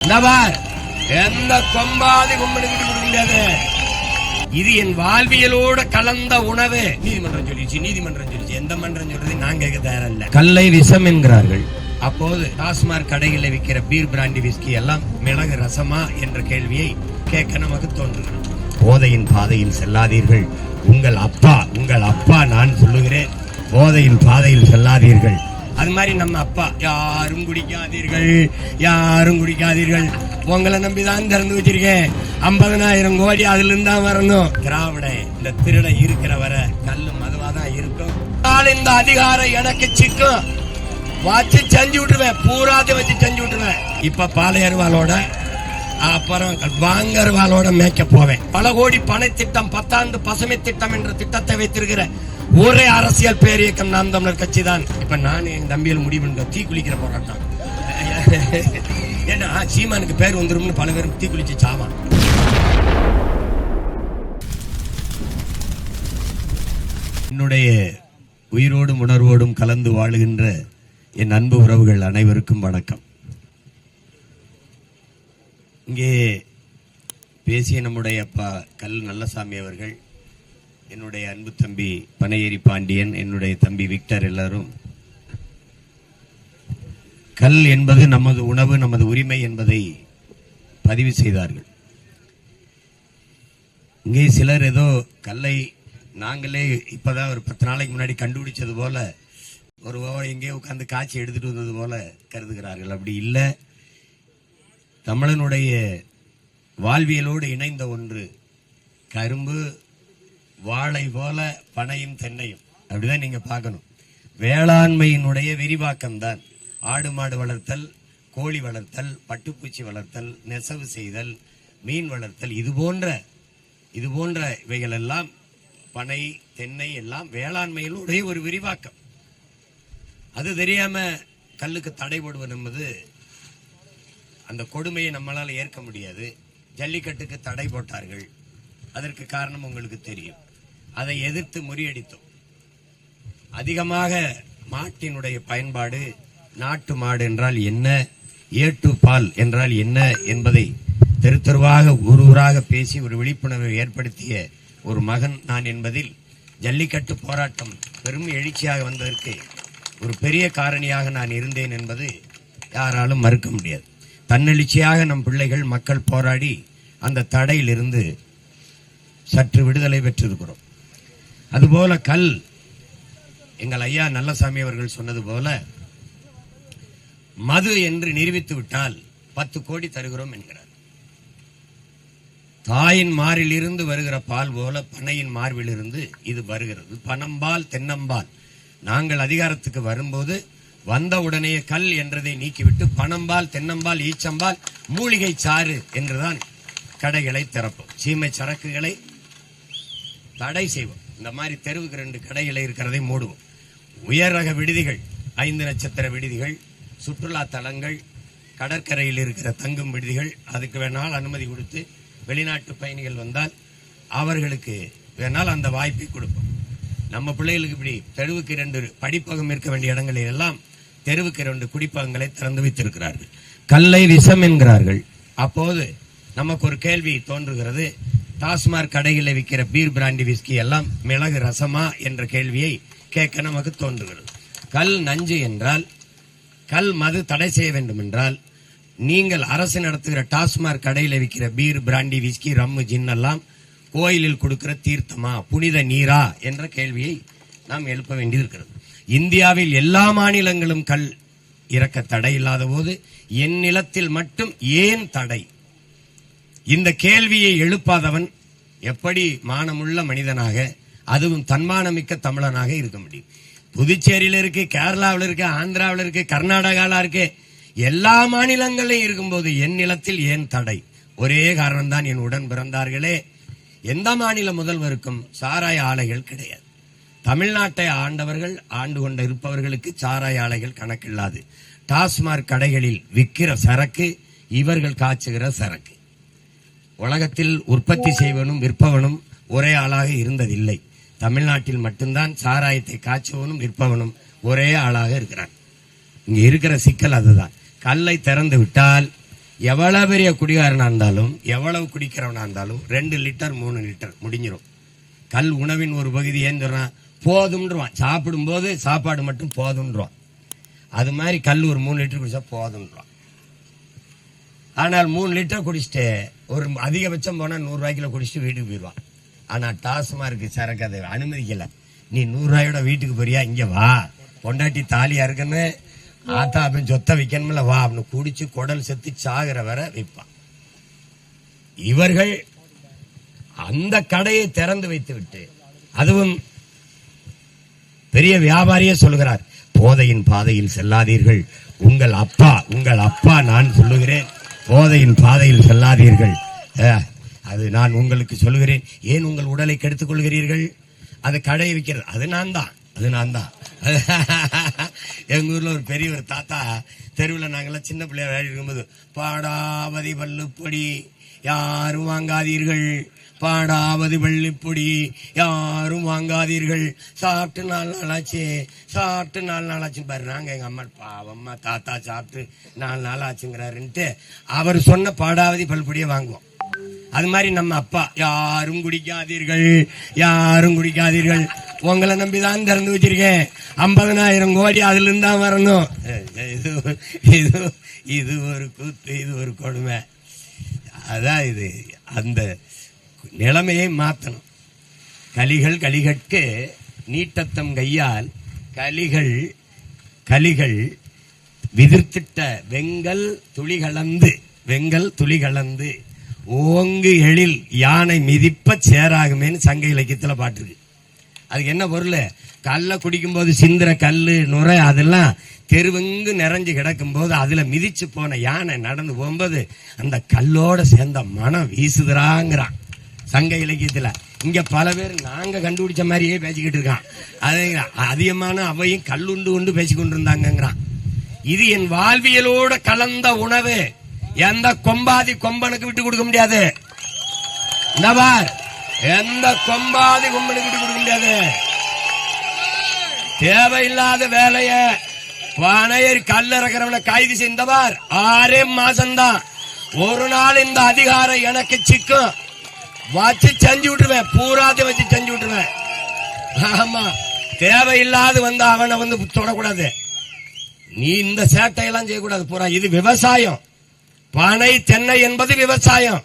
எந்த கொம்பாதி கும்பலுக்கு கொடுக்க முடியாது. இது என் வாழ்வியலோட கலந்த உணவு. நீதிமன்றம் சொல்லிச்சு எந்த மன்றம் சொல்றது நான் கேட்க தயாரில்லை. கல்லை விஷம் என்கிறார்கள். அப்போது டாஸ்மாக் கடைகளில் விற்கிற பீர் பிராண்டி விஸ்கி எல்லாம் மிளகு ரசமா என்ற கேள்வியை கேட்க நமக்கு தோன்றுகிறது. போதையின் பாதையில் செல்லாதீர்கள். உங்கள் அப்பா நான் சொல்லுகிறேன், போதையின் பாதையில் செல்லாதீர்கள். அது மாதிரி நம்ம அப்பா யாரும் குடிக்காதீர்கள். உங்களை நம்பிதான் திறந்து வச்சிருக்கேன். 50,000 கோடி அதுல இருந்தா வரணும். திராவிட இந்த திருட இருக்கிற வர கல்லு மதுவாதான் இருக்கும். இந்த அதிகாரம் எனக்கு சிக்கும் வச்சு செஞ்சு விட்டுருவேன். பூராத்தை வச்சு செஞ்சு விட்டுருவேன். இப்ப பாலையர்வாளோட அப்புறம் வாங்கர்வாளோட மேய்க்க போவேன். பல கோடி பண திட்டம், 10 ஆண்டு பசுமை திட்டம் என்ற திட்டத்தை வைத்திருக்கிற ஒரே அரசியல் பேரியக்கம் நாம் தமிழர் கட்சி தான். இப்ப நான் என் தம்பியில் முடிவு தீக்குளிக்கிற போராட்டம். ஏன்னா சீமானுக்கு பேர் வந்துரும்னு பல பேரும் தீக்குளிச்சு சாவான். என்னுடைய உயிரோடும் உணர்வோடும் கலந்து வாழுகின்ற என் அன்பு உறவுகள் அனைவருக்கும் வணக்கம். இங்கே பேசிய நம்முடைய அப்பா கல் நல்லசாமி அவர்கள், என்னுடைய அன்பு தம்பி பனையேரி பாண்டியன், என்னுடைய தம்பி விக்டர், எல்லாரும் கல் என்பது நமது உணவு, நமது உரிமை என்பதை பதிவு செய்தார்கள். இங்கே சிலர் ஏதோ கல்லை நாங்களே இப்பதான் ஒரு 10 நாளைக்கு முன்னாடி கண்டுபிடிச்சது போல, ஒரு எங்கேயோ உட்கார்ந்து காய்ச்சி எடுத்துட்டு வந்தது போல கருதுகிறார்கள். அப்படி இல்லை. தமிழனுடைய வாழ்வியலோடு இணைந்த ஒன்று. கரும்பு, வாழை போல பனையும் தென்னையும். அப்படிதான் நீங்க பார்க்கணும். வேளாண்மையினுடைய விரிவாக்கம் தான் ஆடு மாடு வளர்த்தல், கோழி வளர்த்தல், பட்டுப்பூச்சி வளர்த்தல், நெசவு செய்தல், மீன் வளர்த்தல். இது போன்ற இவைகள் எல்லாம் பனை, தென்னை எல்லாம் வேளாண்மையினுடைய ஒரு விரிவாக்கம். அது தெரியாம கல்லுக்கு தடை போடுவது என்பது அந்த கொடுமையை நம்மளால ஏற்க முடியாது. ஜல்லிக்கட்டுக்கு தடை போட்டார்கள். அதற்கு காரணம் உங்களுக்கு தெரியும். அதை எதிர்த்து முறியடித்தோம். அதிகமாக மாட்டினுடைய பயன்பாடு, நாட்டு மாடு என்றால் என்ன, ஏட்டு பால் என்றால் என்ன என்பதை தெரு தெருவாக ஊராக பேசி ஒரு விழிப்புணர்வை ஏற்படுத்திய ஒரு மகன் நான் என்பதில் ஜல்லிக்கட்டு போராட்டம் பெரும் எழுச்சியாக வந்ததற்கு ஒரு பெரிய காரணியாக நான் இருந்தேன் என்பது யாராலும் மறுக்க முடியாது. தன்னெழுச்சியாக நம் பிள்ளைகள், மக்கள் போராடி அந்த தடையிலிருந்து சற்று விடுதலை பெற்றிருக்கிறோம். அதுபோல கல், எங்கள் ஐயா நல்லசாமி அவர்கள் சொன்னது போல, மது என்று நிரூபித்து விட்டால் 10 கோடி தருகிறோம் என்கிறார். தாயின் மாரிலிருந்து வருகிற பால் போல பனையின் மார்பிலிருந்து இது வருகிறது. பனம்பால், தென்னம்பால். நாங்கள் அதிகாரத்துக்கு வரும்போது வந்த உடனே கல் என்றதை நீக்கிவிட்டு பனம்பால், தென்னம்பால், ஈச்சம்பால், மூலிகை சாறு என்றுதான் கடைகளை திறப்போம். சீமை சரக்குகளை தடை செய்வோம். இந்த மாதிரி தெருவுக்கு 2 கடைகளை இருக்கிறதை மூடுவோம். உயர் ரக விடுதிகள், 5 நட்சத்திர விடுதிகள், சுற்றுலா தலங்கள், கடற்கரையில் இருக்கிற தங்கும் விடுதிகள், அதுக்கு வேணால் அனுமதி கொடுத்து வெளிநாட்டு பயணிகள் வந்தால் அவர்களுக்கு வேணால் அந்த வாய்ப்பை கொடுப்போம். நம்ம பிள்ளைகளுக்கு இப்படி தெருவுக்கு 2 படிப்பகம் இருக்க வேண்டிய இடங்களில் எல்லாம் தெருவுக்கு 2 குடிப்பகங்களை திறந்து வைத்திருக்கிறார்கள். கல்லை விஷம் என்கிறார்கள். அப்போது நமக்கு ஒரு கேள்வி தோன்றுகிறது. டாஸ்மாக் கடைகளில் விற்கிற பீர் பிராண்டி விஸ்கி எல்லாம் மிளகு ரசமா என்ற கேள்வியை கேட்க நமக்கு தோன்றுகிறது. கல் நஞ்சு என்றால், கல் மது தடை செய்ய வேண்டும் என்றால், நீங்கள் அரசு நடத்துகிற டாஸ்மாக் கடையில் விற்கிற பீர் பிராண்டி விஸ்கி ரம்மு ஜின் எல்லாம் கோயிலில் கொடுக்கிற தீர்த்தமா, புனித நீரா என்ற கேள்வியை நாம் எழுப்ப வேண்டியிருக்கிறது. இந்தியாவில் எல்லா மாநிலங்களும் கல் இறக்க தடை இல்லாத போது என் நிலத்தில் மட்டும் ஏன் தடை? இந்த கேள்வியை எழுப்பாதவன் எப்படி மானமுள்ள மனிதனாக, அதுவும் தன்மானமிக்க தமிழனாக இருக்க முடியும்? புதுச்சேரியில் இருக்கு, கேரளாவில் இருக்கு, ஆந்திராவில் இருக்கு, கர்நாடகாவில் இருக்கு, எல்லா மாநிலங்களிலும் இருக்கும்போது என் நிலத்தில் ஏன் தடை? ஒரே காரணம் தான், என் உடன் பிறந்தார்களே. எந்த மாநில முதல்வருக்கும் சாராய ஆலைகள் கிடையாது. தமிழ்நாட்டை ஆண்டவர்கள், ஆண்டு கொண்டு இருப்பவர்களுக்கு சாராய ஆலைகள் கணக்கில்லாது. டாஸ்மாக் கடைகளில் விற்கிற சரக்கு இவர்கள் காய்ச்சுகிற சரக்கு. உலகத்தில் உற்பத்தி செய்வனும் விற்பவனும் ஒரே ஆளாக இருந்ததில்லை. தமிழ்நாட்டில் மட்டும்தான் சாராயத்தை காய்ச்சுவனும் விற்பவனும் ஒரே ஆளாக இருக்கிறான். இங்க இருக்கிற சிக்கல் அதுதான். கல்லை திறந்து விட்டால் எவ்வளவு பெரிய குடிகாரனா இருந்தாலும் எவ்வளவு குடிக்கிறவனா இருந்தாலும் 2 லிட்டர் 3 லிட்டர் முடிஞ்சிடும். கல் உணவின் ஒரு பகுதி ஏன் சொல்றான், போதும்ன்றான். சாப்பிடும் போது சாப்பாடு மட்டும் போதும்ன்றான். அது மாதிரி கல் ஒரு 3 லிட்டர் குடிச்சா போதும்ன்றான். ஆனால் 3 லிட்டர் குடிச்சிட்டு ஒரு அதிகபட்சம் போனா 100 ரூபாய்க்குள்ள குடிச்சிட்டு வீட்டுக்கு போயிடுவான். ஆனா டாஸ்மார்க்கு சரக்கு அதை அனுமதிக்கல. நீ 100 ரூபாயோட வீட்டுக்கு போறியா, இங்க வா, பொண்டாட்டி தாலியா இருக்குன்னு ஆத்தா அப்படின்னு சொத்த வைக்கணும்ல, வா அப்படின்னு குடிச்சு குடல் செத்து சாகிற வரை வைப்பான். இவர்கள் அந்த கடையை திறந்து வைத்து விட்டு, அதுவும் பெரிய வியாபாரியே சொல்லுகிறார், போதையின் பாதையில் செல்லாதீர்கள், உங்கள் அப்பா நான் சொல்லுகிறேன், போதையின் பாதையில் செல்லாதீர்கள். அது நான் உங்களுக்கு சொல்லுகிறேன். ஏன் உங்கள் உடலை கெடுத்துக் கொள்கிறீர்கள்? அது கடை வைக்கிறது, அது நான் தான். எங்க ஊர்ல ஒரு பெரிய ஒரு தாத்தா தெருவில் நாங்கெல்லாம் சின்ன பிள்ளைய விளையாடி இருக்கும்போது, பாடாவதி பல்லுப்பொடி யாரும் வாங்காதீர்கள், பாடாவது வெள்ளிப்பொடி யாரும் வாங்காதீர்கள், சாப்பிட்டு 4 நாள் ஆச்சு பாரு. நாங்க எங்க அம்மா பாவம்மா தாத்தா சாப்பிட்டு 4 நாள் ஆச்சுங்கிறாருன்ட்டு அவர் சொன்ன பாடாவதி பல்பொடியை வாங்குவோம். அது மாதிரி நம்ம அப்பா, யாரும் குடிக்காதீர்கள், உங்களை நம்பிதான் திறந்து வச்சிருக்கேன், 50,000 கோடி அதுல இருந்தா வரணும். இது ஒரு கூத்து, இது ஒரு கொடுமை. அதான் இது அந்த நிலைமையை மாற்றணும். கலிகட்கு நீட்டத்தம் கையால் கலிகள் விதிர்த்திட்ட வெங்கல் துளி கலந்து ஓங்கு எழில் யானை மிதிப்ப சேராகுமேன்னு சங்க இலக்கியத்துல பாட்டுருக்கு. அதுக்கு என்ன பொருள்? கல்ல குடிக்கும் போது சிந்திர கல்லு நுரை அதெல்லாம் தெருவெங்கு நிறைஞ்சு கிடக்கும் போது அதுல மிதிச்சு போன யானை நடந்து போகும்போது அந்த கல்லோட சேர்ந்த மனம் வீசுதுறாங்கிறான் சங்க இலக்கியத்துல. இங்க பல பேர் நாங்க கண்டுபிடிச்ச மாதிரியே பேசிக்கிட்டு இருக்கான். அது அதிகமான அவையும் கல்லுண்டு கொண்டு பேசிக்கொண்டு இருந்தாங்கிறான். இது என் வாழ்வியலோட கலந்த உணவு, எந்த கொம்பாதி கொம்பனுக்கு விட்டு கொடுக்க முடியாது. எந்த கொம்பாதி கொம்பனுக்கு விட்டு கொடுக்க முடியாது. தேவையில்லாத வேலைய பனையர் கல் இறக்கிறவனை கைது செய்தவார் 6 மாசம்தான். ஒரு நாள் இந்த அதிகாரம் எனக்கு சிக்கும், வச்சு செஞ்சு விட்டுருவேன், பூராத்தை வச்சு செஞ்சு விட்டுருவேன். ஆமா, தேவையில்லாது வந்து அவனை வந்து தொடக்கூடாது. நீ இந்த சேட்டையெல்லாம் செய்யக்கூடாது. பூரா இது விவசாயம். பனை தென்னை என்பது விவசாயம்.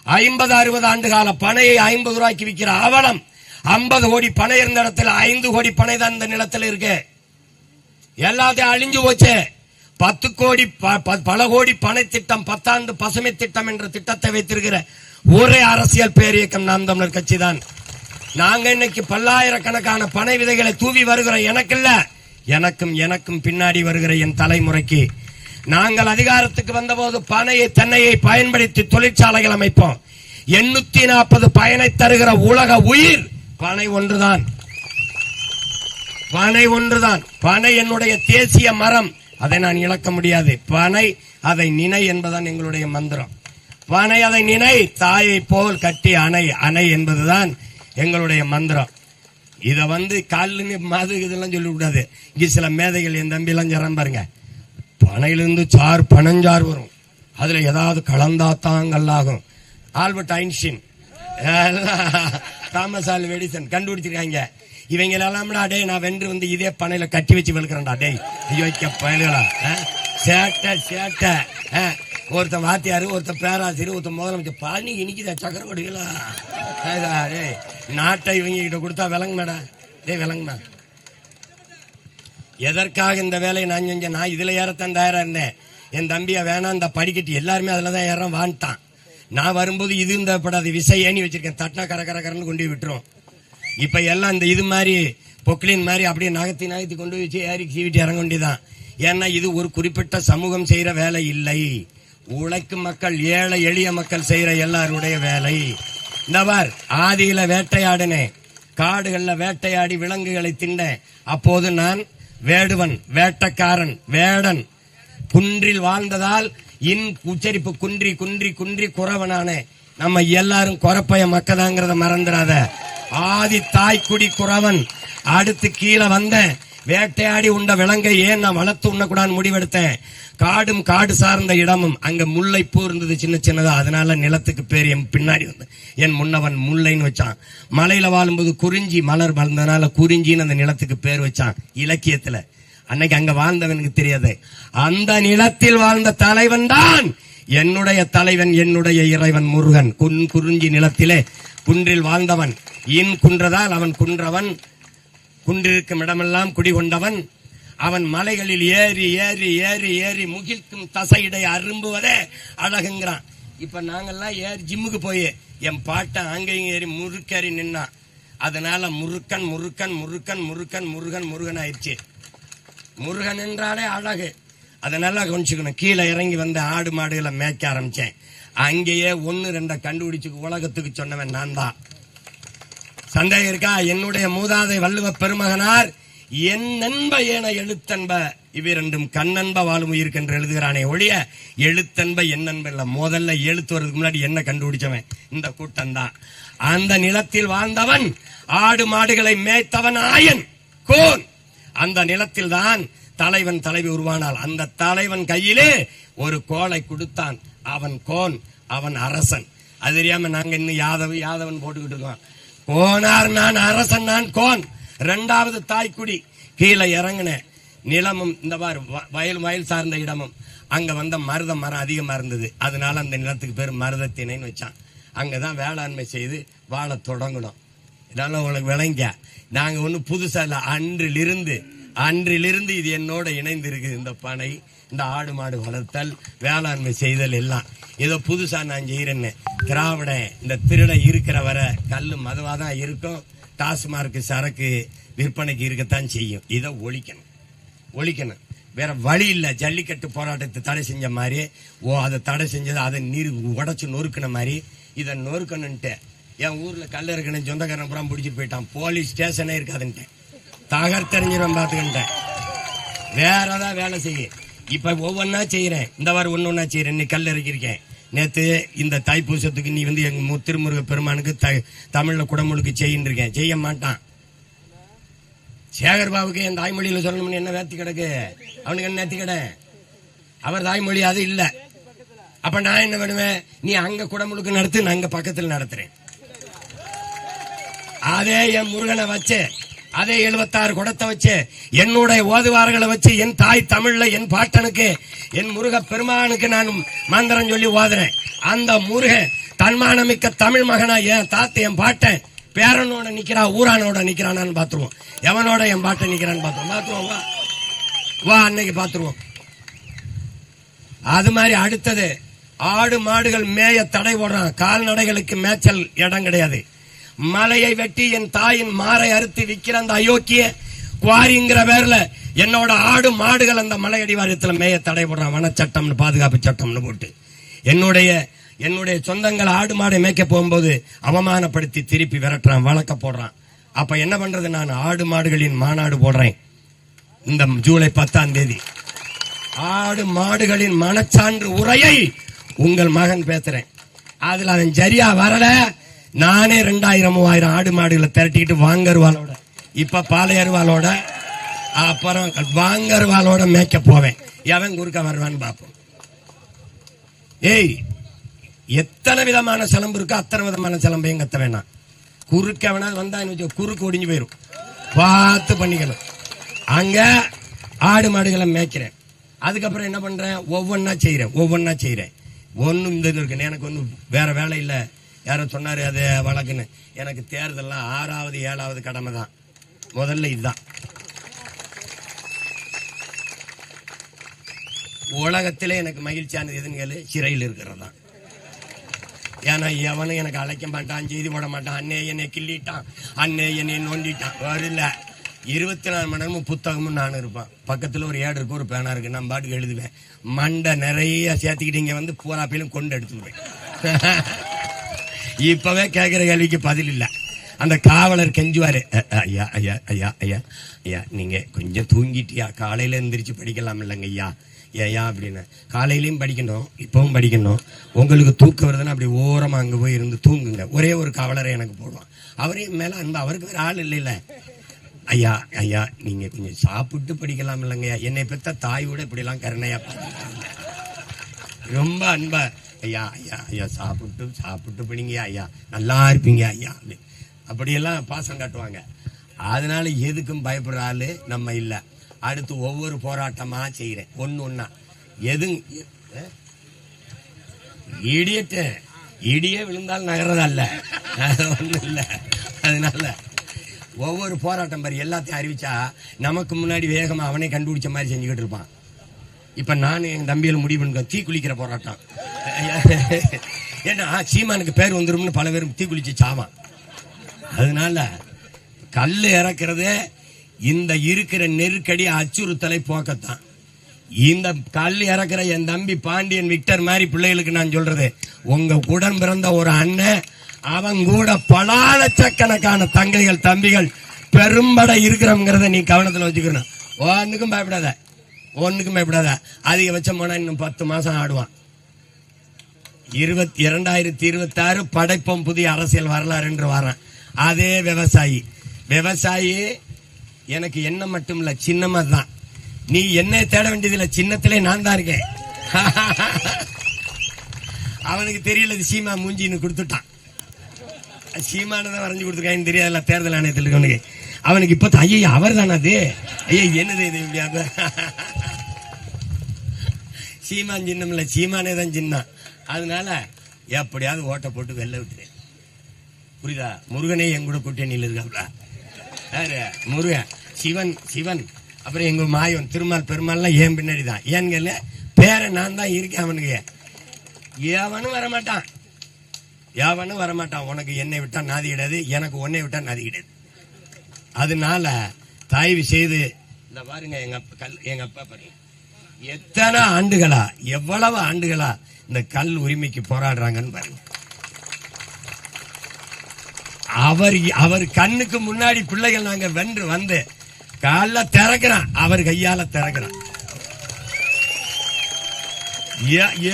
50-60 ஆண்டு கால பனையை 50 ரூபாய்க்கு விற்கிற அவலம். 50 கோடி பனை இருந்த இடத்துல 5 கோடி பனை தான் இந்த நிலத்தில் இருக்கு. எல்லாத்தையும் அழிஞ்சு போச்சு. 10 கோடி பல கோடி பனை திட்டம், 10 ஆண்டு பசுமை திட்டம் என்ற திட்டத்தை வைத்திருக்கிற ஒரே அரசியல் பேரியக்கம் நாம் தமிழர் கட்சி தான். நாங்க இன்னைக்கு பல்லாயிரக்கணக்கான பனை விதைகளை தூவி வருகிற எனக்கு இல்ல, எனக்கும் பின்னாடி வருகிற என் தலைமுறைக்கு. நாங்கள் அதிகாரத்துக்கு வந்தபோது பனையை தென்னையை பயன்படுத்தி தொழிற்சாலைகள் அமைப்போம். 840 பயனை தருகிற உலக உயிர் பனை ஒன்றுதான். பனை என்னுடைய தேசிய மரம், அதை நான் இழக்க முடியாது. பனை அதை நினை என்பதுதான் எங்களுடைய மந்திரம். பனை அதை நினை, தாயை போல் கட்டி அணை என்பதுதான் எங்களுடைய மந்திரம். இத வந்து காலின்னு மது இதெல்லாம் சொல்லக்கூடாது. இங்க சில மேதைகள் என் தம்பி எல்லாம் சொல்றான் பாருங்க, பனையிலிருந்து பனஞ்சாறு வரும், அதுல ஏதாவது கலந்தாத்தான் கல்லாகும். Albert Einstein, Thomas Alva Edison கண்டுபிடிச்சிருக்காங்க. இவங்க எல்லாம் டே நான் வென்று வந்து இதே பனையில கட்டி வச்சு வெளுக்கிறேன்டா. டே ஐயோ பயலுகளா, சேட்டை. ஒருத்தன் வாத்தியாரு, ஒருத்தன் பேராசிரியர், ஒருத்தன் முதலமைச்சர். பனி இனிக்குதா சக்கரவடிகளா? நாட்டை இவங்க கிட்ட கொடுத்தா விளங்குமாடா. விளங்குமா? எதற்காக இந்த வேலையை நான் செஞ்சேன்? நான் இதுல ஏறத்தான் தயாரா இருந்தேன். என் தம்பியா வேணாம், இந்த படிக்கட்டு எல்லாருமே அதுலதான் ஏறான் வான்ட்டான். நான் வரும்போது இது தேவைப்படாது, விசை ஏணி வச்சிருக்கேன், தட்டினா கரன்னு கொண்டு விட்டுரும். இப்ப எல்லாம் இந்த இது மாதிரி பொக்லின் மாதிரி அப்படியே நகர்த்தி கொண்டு வச்சு ஏறி சீவிட்டு இறங்க வேண்டியதான். ஏன்னா இது ஒரு குறிப்பிட்ட சமூகம் செய்யற வேலை இல்லை, உழைக்கும் மக்கள், ஏழை எளிய மக்கள் செய்யற எல்லாருடைய வேலை. இந்தவார் ஆதியில வேட்டையாடினேன், காடுகள்ல வேட்டையாடி விலங்குகளை தின்னேன். அப்போது நான் வேடுவன், வேட்டக்காரன், வேடன். குன்றில் வாழ்ந்ததால் உச்சரிப்பு குன்றி குன்றி குன்றி குறவனானே. நம்ம எல்லாரும் குறப்பைய மக்கதாங்கிறத மறந்துடாத. ஆதி தாய்க்குடி குறவன். அடுத்து கீழே வந்த வேட்டையாடி உண்ட விலங்கை ஏன் நான் வளர்த்து உண்ணக்கூடாதுன்னு முடிவெடுத்தேன். காடும் காடு சார்ந்த இடமும் அங்க முல்லைப்பூ இருந்தது சின்ன சின்னதா, அதனால நிலத்துக்கு பேர் என் பின்னாடி வந்து என் முன்னவன் முல்லைன்னு வச்சான். மலையில வாழும்போது குறிஞ்சி மலர் வளர்ந்ததுனால குறிஞ்சின்னு அந்த நிலத்துக்கு பேர் வச்சான் இலக்கியத்துல. அன்னைக்கு அங்க வாழ்ந்தவனுக்கு தெரியாது. அந்த நிலத்தில் வாழ்ந்த தலைவன் தான் என்னுடைய தலைவன், என்னுடைய இறைவன் முருகன். குறிஞ்சி நிலத்திலே குன்றில் வாழ்ந்தவன். இன் குன்றதால் அவன் குன்றவன், குன்றிருக்கும் இடமெல்லாம் குடிகொண்டவன். அவன் மலைகளில் ஏறி ஏறி ஏறி ஏறி முகிழ்க்கும் தசையிடை அரும்புவதே அழகுங்கிறான். இப்ப நாங்கெல்லாம் ஏறி ஜிம்முக்கு போய் என் பாட்டன் அங்கேயும் ஏறி முறுக்கேறி நின்னான். அதனால முருக்கன் முருக்கன் முருக்கன் முருக்கன் முருகன் முருகன் ஆயிடுச்சு. முருகன் என்றாலே அழகு. அதனால கொஞ்சிக்கணும். கீழே இறங்கி வந்து ஆடு மாடுகளை மேய்க்க ஆரம்பிச்சேன். அங்கேயே 1-2 கண்டுபிடிச்சு உலகத்துக்கு சொன்னவன் நான் தான். சந்தேகம் இருக்கா? என்னுடைய மூதாதை வள்ளுவ பெருமகனார் என் நண்ப ஏன எழுத்தன்ப இவ்விரண்டும் கண்ணன்ப வாழும் உயிருக்கு என்று எழுதுகிறானே ஒழிய எழுத்தன்ப என் நண்ப இல்ல. முதல்ல எழுத்து வர்றதுக்கு முன்னாடி என்ன கண்டுபிடிச்சவன் இந்த கூட்டம் தான். அந்த நிலத்தில் வாழ்ந்தவன், ஆடு மாடுகளை மேய்த்தவன் ஆயன் கோன். அந்த நிலத்தில் தான் தலைவன் தலைவி உருவானால். அந்த தலைவன் கையிலே ஒரு கோலை கொடுத்தான். அவன் கோன், அவன் அரசன். அது தெரியாம நாங்க இன்னும் யாதவன் போட்டுக்கிட்டு இருக்கோம். கோனார் நான், அரசன் நான், கோன் 2வது தாய்க்குடி. கீழே இறங்கின நிலமும் இந்த மாதிரி வயல் சார்ந்த இடமும் அங்க வந்த மருத மரம் அதிகமா இருந்தது. அதனால அந்த நிலத்துக்கு பேர் மருதத்திணைன்னு வச்சான். அங்கதான் வேளாண்மை செய்து வாழ தொடங்கணும். இதனால உங்களுக்கு விளங்க, நாங்க ஒண்ணு புதுசா இல்ல. அன்றிலிருந்து இது என்னோட இணைந்து இருக்குது. இந்த பனை, இந்த ஆடு மாடு வளர்த்தல், வேளாண்மை செய்தல் எல்லாம் ஏதோ புதுசா நான் செய்யறேன்னு. திராவிட இந்த திருட இருக்கிற வரை கல்லு மதுவாதான் இருக்கும். டாஸ்மார்க் சரக்கு விற்பனைக்கு இருக்கத்தான் செய்யும். இதை ஒழிக்கணும். வேற வழி இல்ல. ஜல்லிக்கட்டு போராட்டத்தை தடை செஞ்ச மாதிரி, அதை தடை செஞ்சது அதை நீர் உடைச்சு நொறுக்கின மாதிரி இதை நொறுக்கணுன்ட்டு என் ஊர்ல கல்ல இருக்கணும் சொந்தக்காரன் புறம் பிடிச்சிட்டு போயிட்டான். போலீஸ் ஸ்டேஷனே இருக்காதுன்ட்டு தகர்த்தறிஞ்சிடும் பார்த்துக்கிட்டேன். வேற ஏதாவது வேலை செய்ய. இப்ப ஒவ்வொன்னா செய்யறேன். இந்த வாரம் ஒன்னொன்னா செய்யறேன். இன்னைக்கு கல் இறக்கிருக்கேன். நேத்து இந்த தைப்பூசத்துக்கு நீ வந்து எங்க திருமுருக பெருமானுக்கு தமிழ்ல குடமுழுக்கு செய்யின்னு இருக்கேன். செய்ய மாட்டான். சேகர் பாபுக்கு என் தாய்மொழியில சொல்லணும்னு என்ன வேத்தி கிடக்கு? அவனுக்கு என்ன நேர்த்தி கிட? அவர் தாய்மொழி அது இல்ல. அப்ப நான் என்ன பண்ணுவேன்? நீ அங்க குடமுழுக்கு நடத்து, நான் அங்க பக்கத்தில் நடத்துறேன். அதே என் முருகனை வச்சு, அதே 76 குடத்தை வச்சு, என்னுடைய ஓதுவார்களை வச்சு, என் தாய் தமிழ்ல என் பாட்டனுக்கு, என் முருக பெருமானுக்கு நான் மந்திரம் சொல்லி ஓதுறேன். அந்த முருகன் தன்மானமிக்க தமிழ் மகனா என் தாத்த என் பாட்டன் பேரனோட நிக்கிறா, ஊரானோட நிக்கிறான்னு பாத்துருவோம். எவனோட என் பாட்டன் நிக்கிறான்னு பாத்துருவோம். வா அன்னைக்கு பாத்துருவோம். அது மாதிரி அடுத்தது, ஆடு மாடுகள் மேய தடை போடுறான். கால்நடைகளுக்கு மேய்ச்சல் இடம் கிடையாது. மலையை வெட்டி என் தாயின் மாறை அறுத்து விற்கிற அந்த அயோக்கிய குவாரிங்கிற பேர்ல என்னோட ஆடு மாடுகள் அந்த மலை அடிவாரத்துல மேய தடை போடுறான். வனச்சட்டம்னு, பாதுகாப்பு சட்டம்னு போட்டு என்னுடைய சொந்தங்கள் ஆடு மாடை மேய்க்க போகும்போது அவமானப்படுத்தி திருப்பி விரட்டுறான், வழக்க போடுறான். அப்ப என்ன பண்றது? நான் ஆடு மாடுகளின் மாநாடு போடுறேன் இந்த ஜூலை 10ஆம் தேதி. ஆடு மாடுகளின் மனச்சான்று உரையை உங்கள் மகன் பேசுறேன். அதுல அவன் சரியா வரல, நானே 2000-3000 ஆடு மாடுகளை திரட்டிக்கிட்டு வாங்கருவாளோட, இப்ப பாலையருவாளோட, அப்புறம் வாங்கருவாளோட மேய்க்க போவேன். எவன் குறுக்க வருவான்னு பாப்போம். ஏய், எத்தனை விதமான சிலம்பு இருக்கோ அத்தனை விதமான சிலம்பையும் கத்த வேணாம். குறுக்க வேணா வந்தா குறுக்கு ஒடிஞ்சு போயிரும். பார்த்து பண்ணிக்கணும். அங்க ஆடு மாடுகளை மேய்க்கிறேன். அதுக்கப்புறம் என்ன பண்றேன்? ஒவ்வொன்னா செய்யறேன். ஒன்னும் இந்த இருக்கு. எனக்கு ஒன்னும் வேற வேலை இல்ல. யாரோ சொன்னாரு அது வழக்குன்னு. எனக்கு தேர்தல்லாம் 6வது 7வது கடமை தான். முதல்ல இதுதான். உலகத்திலே எனக்கு மகிழ்ச்சியானது எதுன்னு கேளு, சிறையில் இருக்கிறது தான். ஏன்னா எவனும் எனக்கு அழைக்க மாட்டான், செய்தி போட மாட்டான். அண்ணே என்னை கிள்ளிட்டான், அண்ணே என்னை நோண்டிட்டான். வரல 24 மணி நேரமும் புத்தகமும் நானும் இருப்பான். பக்கத்துல ஒரு ஏடு இருக்கு, ஒரு பேனா இருக்கு. நான் பாட்டுக்கு எழுதுவேன். மண்டை நிறைய சேர்த்துக்கிட்டு இங்க வந்து பூராப்பிலும் கொண்டு எடுத்துருவேன். இப்பவே கேட்கிற கேள்விக்கு பதில் இல்ல. அந்த காவலர் கெஞ்சுவாரு, ஐயா ஐயா ஐயா ஐயா ஐயா நீங்க கொஞ்சம் தூங்கிட்டியா, காலையில எந்திரிச்சு படிக்கலாம் இல்லைங்க ஐயா, ஏயா அப்படின்னு. காலையிலயும் படிக்கணும், இப்பவும் படிக்கணும். உங்களுக்கு தூக்கம் வருதுன்னா அப்படி ஓரமா அங்க போய் இருந்து தூங்குங்க. ஒரே ஒரு காவலரை எனக்கு போடுவான். அவரே மேல அந்த அவருக்கு வேற ஆள் இல்ல. ஐயா ஐயா நீங்க கொஞ்சம் சாப்பிட்டு படிக்கலாம் இல்லைங்கய்யா, என்னை பெற்ற தாயோட இப்படிலாம் கருணையா ரொம்ப அன்பா ஐயா ஐயா ஐயா சாப்பிட்டு படிங்கய்யா ஐயா நல்லா இருப்பீங்க ஐயா அப்படியெல்லாம் பாசம் காட்டுவாங்க. அதனால எதுக்கும் பயப்படுற ஆளு நம்ம இல்ல. அடுத்து ஒவ்வொரு போராட்டமா செய்யறேன் ஒன்னா எது இடியே விழுந்தாலும் நகர்றதல்ல ஒண்ணு இல்ல. அதனால ஒவ்வொரு போராட்டம் பாரு எல்லாத்தையும் அறிவிச்சா நமக்கு முன்னாடி வேகமா அவனே கண்டுபிடிச்ச மாதிரி செஞ்சுக்கிட்டு இருப்பான். இப்ப நானும் எங்க தம்பியில முடிவு பண்ண தீ குளிக்கிற போராட்டம். ஏன்னா சீமானுக்கு பேர் வந்துரும்னு பல பேரும் தீ குளிச்சு சாவான். அதனால கல் இறக்குறது இந்த இருக்கிற நெருக்கடி அச்சுறுத்தலை போக்கத்தான். இந்த கல் இறக்குற என் தம்பி பாண்டியன் விக்டர் மாதிரி பிள்ளைகளுக்கு நான் சொல்றது, உங்க உடன் பிறந்த ஒரு அண்ணன் அவன் கூட பல லட்சக்கணக்கான தங்கைகள் தம்பிகள் பெரும்பட இருக்கிறவங்கிறத நீ கவனத்தில் வச்சுக்கணும். ஒன்னுக்கும் பயப்படாத. அதிகபட்சம் போனா இன்னும் 10 மாசம் ஆடுவான். 2026 படைப்போம் புதிய அரசியல் வரலாறு என்று வரான். அதே விவசாயி எனக்கு என்ன மட்டும் இல்ல சின்னமா தான். நீ என்ன தேட வேண்டியதில்லை, சின்னத்திலே நான் தான் இருக்கேன். அவனுக்கு தெரியல சீமா மூஞ்சின்னு கொடுத்துட்டான். சீமானதான் வரைஞ்சு கொடுத்துருக்கான்னு தெரியாதுல்ல தேர்தல் ஆணையத்தில் இருக்கவனுக்கு. அவனுக்கு இப்ப ஐயா அவர் தானே அது, ஐயா என்னது இது சீமான் சின்னம் இல்ல, சீமானே தான் சின்னம். அதனால எப்படியாவது ஓட்ட போட்டு வெளில விட்டுறேன். புரியுதா? முருகனே என் கூட கூட்டணியில் இருக்காப்ல. முருகன் சிவன் அப்புறம் எங்க மாயன் திருமால் பெருமாள்லாம் ஏன் பின்னாடி தான். ஏன்னு பேர நான் தான் இருக்கேன். அவனுக்கு எவனும் வரமாட்டான். உனக்கு என்னை விட்டா நாதி கிடையாது, எனக்கு உன்னை விட்டா நாதி கிடையாது. அதனால தயவு செய்து இந்த பாருங்க, எங்க அப்பா பாருங்க எத்தனை ஆண்டுகளா எவ்வளவு ஆண்டுகளா இந்த கல் உரிமைக்கு போராடுறாங்கன்னு பாருங்க. அவர் கண்ணுக்கு முன்னாடி பிள்ளைகள் நாங்க வென்று வந்து கால திறக்கிறான், அவர் கையால திறக்கிறான்.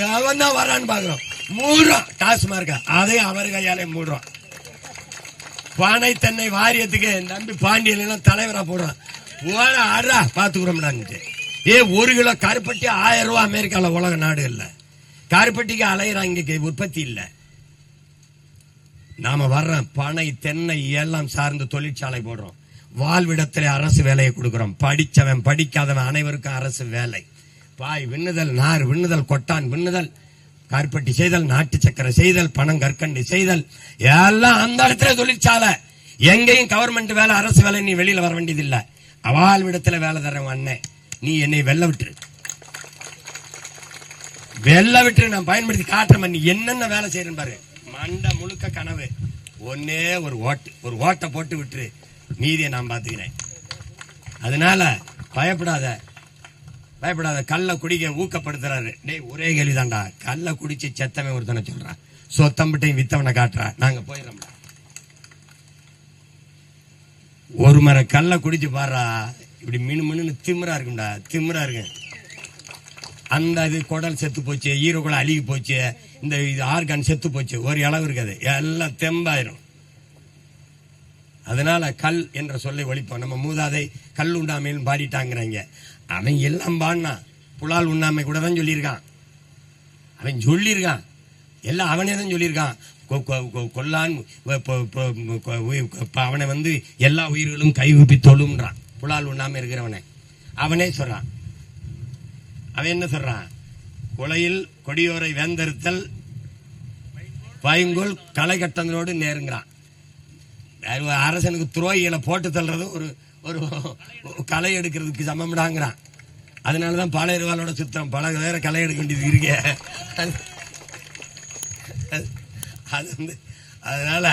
எவன் தான் வரான்னு பாக்குறோம். மூடுறோம் டாஸ்மார்க்க, அதை அவர் கையாலே மூடுறோம். பானை தென்னை வாரியத்துக்கு நம்பி பாண்டியன் தலைவரா போடுறான். ஆடுறா பாத்துக்கிறோம்டான்ட்டு. 1 கிலோ கருப்பட்டி 1000 ரூபாய் அமெரிக்கால உலக நாடு இல்ல. கருப்பட்டிக்கு அலையிறான், இங்க உற்பத்தி இல்ல. நாம வர்றோம் பனை தென்னை எல்லாம் சார்ந்து தொழிற்சாலை போடுறோம். வாழ்விடத்திலே அரசு வேலையை கொடுக்கிறோம். படிச்சவன் படிக்காதவன் அனைவருக்கும் அரசு வேலை. பாய் விண்ணுதல், நார் விண்ணுதல், கொட்டான் விண்ணுதல், கருப்பட்டி செய்தல், நாட்டு சக்கரை செய்தல், பணம் கற்கண்டு செய்தல், எல்லாம் அந்த இடத்துல தொழிற்சாலை. எங்கேயும் கவர்மெண்ட் வேலை அரசு வேலை. நீ வெளியில வர வேண்டியது இல்ல. வாழ்விடத்துல வேலை தரேன் அண்ணே, நீ என்னை வெல்ல விட்டுரு நான் பயன்படுத்தி காட்டுறேன். நீ என்னென்ன வேலை செய்யறேன்னு பாரு. மண்ட முழுக்க கனவு. ஒன்னே ஒரு ஓட்டை போட்டு விட்டுரு, மீதியை நான் பாத்துக்கிறேன். அதனால பயப்படாத. கல்ல குடிக்க ஊக்கப்படுத்துறாரு. டேய் ஒரே கேள்விதான்டா, கல்ல குடிச்சு செத்தவன் ஒருத்தனை சொல்றான், சொத்தம்பிட்டையும் வித்தவனை காட்டுறா. நாங்க போயிடறோம்டா. ஒரு மர கல்ல குடிச்சு பாடுறா, இப்படி மினு திமிரா இருக்கு. அந்த இது குடல் செத்து போச்சு, ஈரோக்குள்ள அழுகி போச்சு, இந்த ஆர்கான் செத்து போச்சு, ஒரு அளவு இருக்காது, எல்லாம் தெம்பாயிரும். அதனால கல் என்ற சொல்லை ஒழிப்போம். நம்ம மூதாதை கல் உண்ணாமைன்னு பாடிட்டாங்கிறாங்க. அவன் எல்லாம் பாடினா புலால் உண்ணாமை கூட தான் சொல்லியிருக்கான். எல்லாம் அவனே தான் சொல்லியிருக்கான். கொல்லான் அவனை வந்து எல்லா உயிர்களும் கைகூப்பி தொழும்ன்றான். புலால் உண்ணாம இருக்கிறவனை அவனே சொல்றான். அவன் என்ன சொல்றான்? கொலையில் கொடியோரை வேந்தறுத்தல் பைங்கோல் களை கட்டங்களோடு நேருங்கிறான். அரசனுக்கு துரோகிகளை போட்டு தள்ளுறது ஒரு களை எடுக்கிறதுக்கு சமம்டாங்கிறான். அதனாலதான் பாளையர்வாளோட சுத்தம் பல வேற களை எடுக்க வேண்டியது இருக்கு. அது வந்து அதனால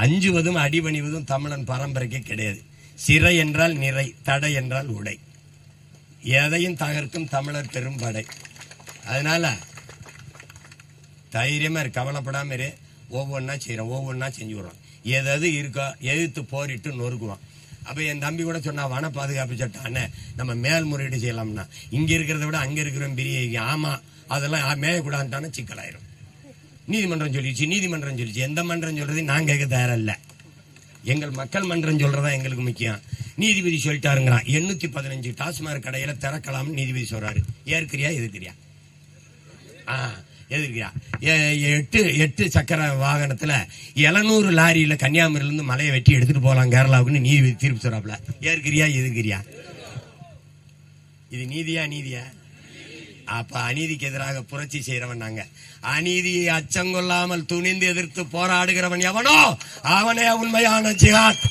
அஞ்சுவதும் அடிபணிவதும் தமிழன் பரம்பரைக்கு கிடையாது. சிறை என்றால் நிறை, தடை என்றால் உடை. எதையும் தகர்க்கும் தமிழர் பெரும் படை. அதனால தைரியமா இரு, கவலைப்படாம இரு. ஒவ்வொன்னா செய்யறோம், ஒவ்வொன்னா செஞ்சு விடுறோம். எதாவது இருக்கோ எதிர்த்து போரிட்டு நொறுக்குவோம். அப்ப என் தம்பி கூட சொன்னா வன பாதுகாப்பு சட்டம் நம்ம மேல்முறையீடு செய்யலாம்னா, இங்க இருக்கிறத விட அங்க இருக்கிறோம் பெரிய. ஆமா, அதெல்லாம் மேயக்கூடாதுன்னு சிக்கலாயிரும். நீதிமன்றம் சொல்லிச்சு. எந்த மன்றம் சொல்றது நான் கேட்க தயாரில்ல. எங்கள் மக்கள் மன்றம் சொல்றதா எங்களுக்கு முக்கியம். நீதிபதி சொல்லிட்டாருங்கிறான். 815 டாஸ்மாக் கடையில திறக்கலாம் நீதிபதி சொல்றாரு. ஏற்கிறியா எதிர்க்கிறியா? எதிர்க்கிறியா? 8 சக்கர வாகனத்துல 700 லாரியில கன்னியாகுமரியில இருந்து மலையை வெட்டி எடுத்துட்டு போலாம் கேரளாவுக்குன்னு நீதிபதி தீர்ப்பு சொல்றாப்ல. ஏற்கிறியா எதிர்க்கிறியா? இது நீதியா? அப்ப அநீதிக்கு எதிராக புரட்சி செய்யறவன் நாங்க. அநீதியை அச்சங்கொள்ளாமல் துணிந்து எதிர்த்து போராடுகிறவன் எவனோ அவனே உண்மையான ஜிஹாத்.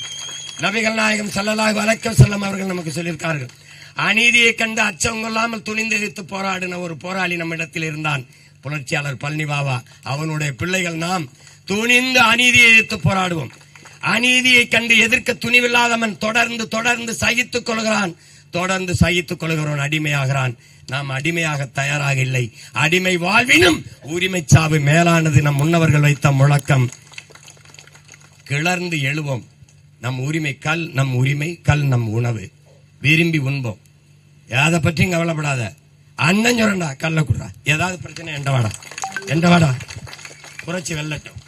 நபிகள் நாயகம் ஸல்லல்லாஹு அலைஹி வஸல்லம் அவர்கள் நமக்கு சொல்லியிருக்கார்கள். அநீதியை கண்டு அச்சம் கொள்ளாமல் துணிந்து எதிர்த்து போராடின ஒரு போராளி நம்மிடத்தில் இருந்தான். புரட்சியாளர் பழனி பாபா. அவனுடைய பிள்ளைகள் நாம் துணிந்து அநீதியை எதிர்த்து போராடுவோம். அநீதியை கண்டு எதிர்க்க துணிவில்லாதவன் தொடர்ந்து சகித்துக் கொள்கிறான். தொடர்ந்து சகித்துக் கொள்கிறவன் அடிமையாகிறான். நாம் அடிமையாக தயாராக இல்லை. அடிமை வாழ்வினும் உரிமை சாவு மேலானது நம் முன்னவர்கள் வைத்த முழக்கம். கிளர்ந்து எழுவோம். நம் உரிமை கல், நம் உரிமை கல், நம் உணவு விரும்பி உண்போம். எதை பற்றியும் கவலைப்படாத. அண்ணன் சொல்றா கல்ல குடுறா. ஏதாவது பிரச்சனை எண்ட வாடா புரட்சி வெல்லட்டும்.